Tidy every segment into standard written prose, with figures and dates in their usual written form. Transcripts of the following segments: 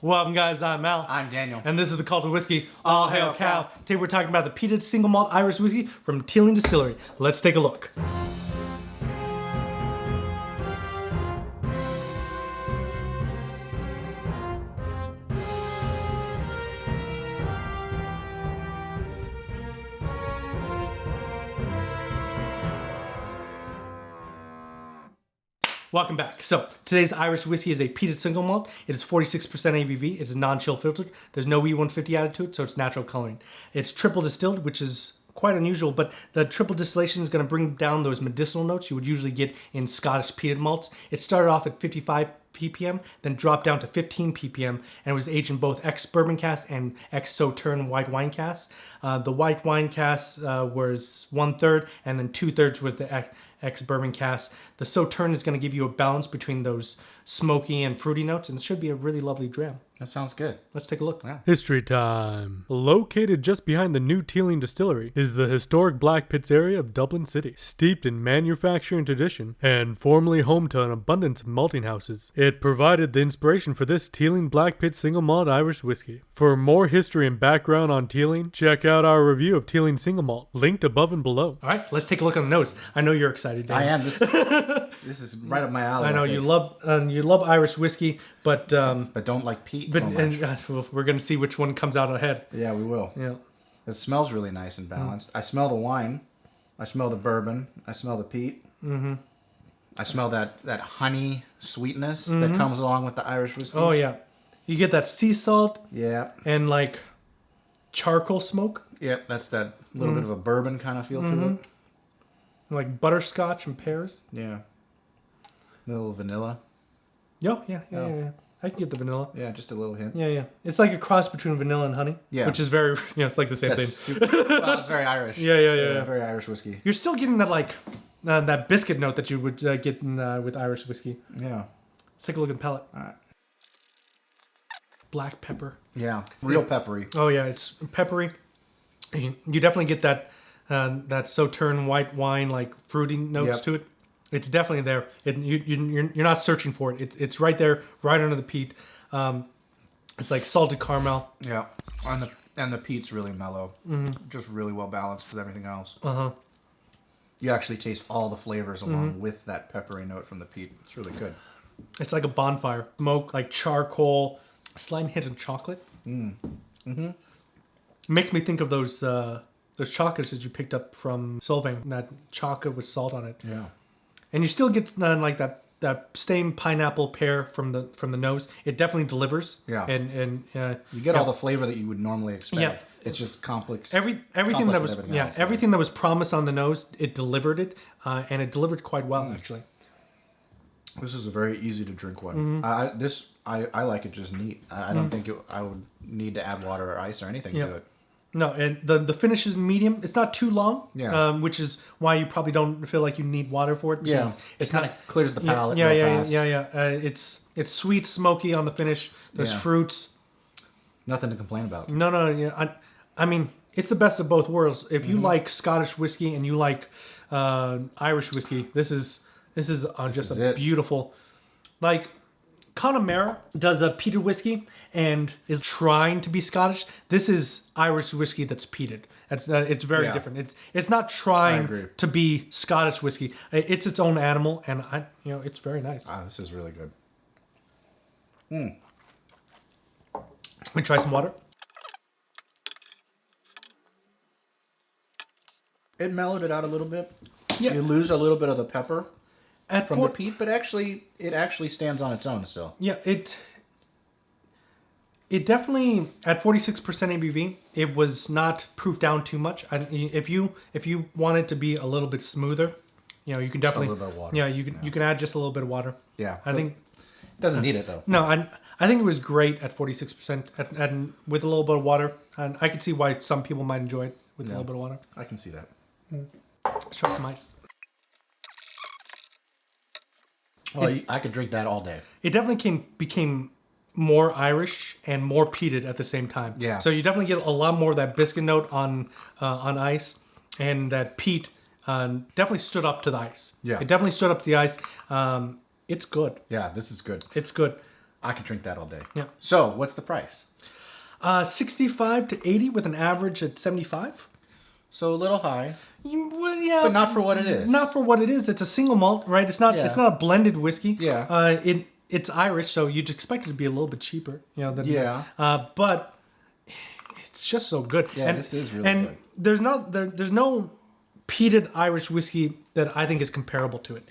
Welcome guys, I'm Mal. I'm Daniel. And this is the Cult of Whiskey. All hail cow. Today we're talking about the peated single malt Irish whiskey from Teeling Distillery. Let's take a look. Welcome back. So, today's Irish whiskey is a peated single malt. It is 46% ABV. It is non-chill filtered. There's no E150 added to it, so it's natural coloring. It's triple distilled, which is quite unusual, but the triple distillation is going to bring down those medicinal notes you would usually get in Scottish peated malts. It started off at 55 ppm, then dropped down to 15 ppm, and it was aged in both Ex-Bourbon casks and Ex-Sauternes white wine casks. The white wine casks was 1/3, and then 2/3 was the Ex-Bourbon cask. The Sauternes is going to give you a balance between those smoky and fruity notes, and it should be a really lovely dram. That sounds good. Let's take a look. Yeah. History time. Located just behind the new Teeling Distillery is the historic Blackpitts area of Dublin City, steeped in manufacturing tradition and formerly home to an abundance of malting houses. It provided the inspiration for this Teeling Blackpitts single malt Irish whiskey. For more history and background on Teeling, check out our review of Teeling single malt, linked above and below. All right, let's take a look on the nose. I know you're excited, Dan. I am. This is right up my alley. I know you love Irish whiskey, but don't like peat so much. We're gonna see which one comes out ahead. Yeah, we will. Yeah. It smells really nice and balanced. I smell the wine. I smell the bourbon. I smell the peat. Mm-hmm. I smell that honey sweetness that comes along with the Irish whiskey. Oh yeah, you get that sea salt. Yeah. And like charcoal smoke. Yep, that's that little bit of a bourbon kind of feel to it. Like butterscotch and pears. Yeah. A little vanilla. Yeah. I can get the vanilla. Yeah, just a little hint. Yeah. It's like a cross between vanilla and honey. Yeah. Which is very, it's like the same thing. Well, it's very Irish. Yeah. Very Irish whiskey. You're still getting that like that biscuit note that you would get in, with Irish whiskey. Yeah. Let's take a look at the palate. All right. Black pepper. Yeah, real peppery. Oh yeah, it's peppery. You definitely get that Sauternes white wine like fruity notes to it. It's definitely there. You're not searching for it. It's right there, right under the peat. It's like salted caramel. Yeah, and the peat's really mellow. Just really well balanced with everything else. You actually taste all the flavors along with that peppery note from the peat. It's really good. It's like a bonfire. Smoke, like charcoal, a slight hint of chocolate. Makes me think of those chocolates that you picked up from Solvang. That chocolate with salt on it. Yeah. And you still get like that same pineapple pear from the nose. It definitely delivers. Yeah. And you get all the flavor that you would normally expect. Yeah. It's just complex. Everything that was everything that was promised on the nose, it delivered it, and it delivered quite well actually. This is a very easy to drink one. I like it just neat. I don't think I would need to add water or ice or anything to it. No, and the finish is medium. It's not too long, which is why you probably don't feel like you need water for it. Yeah, it's kind of clears the palate. Yeah. It's sweet, smoky on the finish. There's fruits. Nothing to complain about. No. Yeah, I mean, it's the best of both worlds. If you like Scottish whiskey and you like Irish whiskey, this is just a beautiful, like. Connemara does a peated whiskey and is trying to be Scottish. This is Irish whiskey that's peated. It's very different. It's not trying to be Scottish whiskey. It's its own animal, and it's very nice. This is really good. Let me try some water. It mellowed it out a little bit. Yeah. You lose a little bit of the pepper from the peat, but it actually stands on its own still. Yeah, it definitely at 46% ABV, it was not proofed down too much. If you want it to be a little bit smoother, you can definitely just a little bit of water. Yeah, you can add just a little bit of water. Yeah, I think it doesn't need it though. No, I think it was great at 46% and with a little bit of water, and I could see why some people might enjoy it with a little bit of water. I can see that. Let's try some ice. Well, I could drink that all day. It definitely became more Irish and more peated at the same time. Yeah. So you definitely get a lot more of that biscuit note on ice, and that peat definitely stood up to the ice. Yeah. It definitely stood up to the ice. It's good. Yeah, this is good. It's good. I could drink that all day. Yeah. So, what's the price? 65 to 80 with an average at 75. So a little high, Well, yeah, but not for what it is. Not for what it is. It's a single malt, right? It's not. Yeah. It's not a blended whiskey. Yeah. It's Irish, so you'd expect it to be a little bit cheaper. Yeah. But it's just so good. Yeah, this is really good. There's no peated Irish whiskey that I think is comparable to it.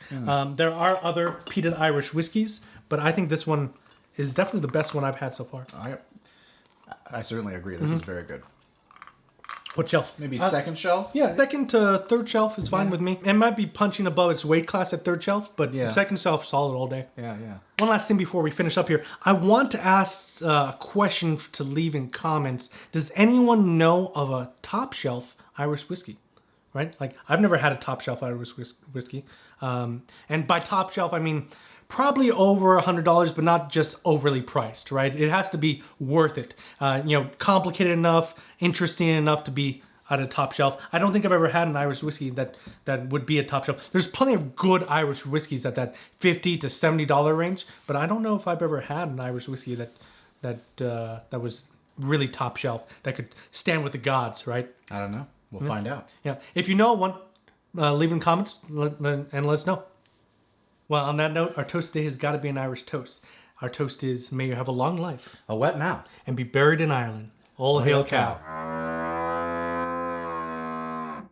There are other peated Irish whiskeys, but I think this one is definitely the best one I've had so far. I certainly agree. This is very good. What shelf? Maybe second shelf? Yeah, second to third shelf is fine with me. It might be punching above its weight class at third shelf, but second shelf solid all day. Yeah. One last thing before we finish up here. I want to ask a question to leave in comments. Does anyone know of a top shelf Irish whiskey? Right? Like, I've never had a top shelf Irish whiskey. And by top shelf, I mean probably over $100, but not just overly priced, right? It has to be worth it. Complicated enough, interesting enough to be at a top shelf. I don't think I've ever had an Irish whiskey that would be a top shelf. There's plenty of good Irish whiskeys at that $50 to $70 range, but I don't know if I've ever had an Irish whiskey that was really top shelf, that could stand with the gods, right? I don't know. We'll find out. Yeah. If you know one, leave in comments and let us know. Well, on that note, our toast today has got to be an Irish toast. Our toast is, may you have a long life. A wet mouth. And be buried in Ireland. All hail cow.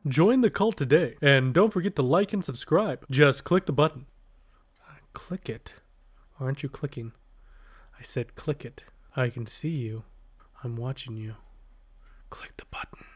Join the cult today, and don't forget to like and subscribe. Just click the button. Click it. Aren't you clicking? I said click it. I can see you. I'm watching you. Click the button.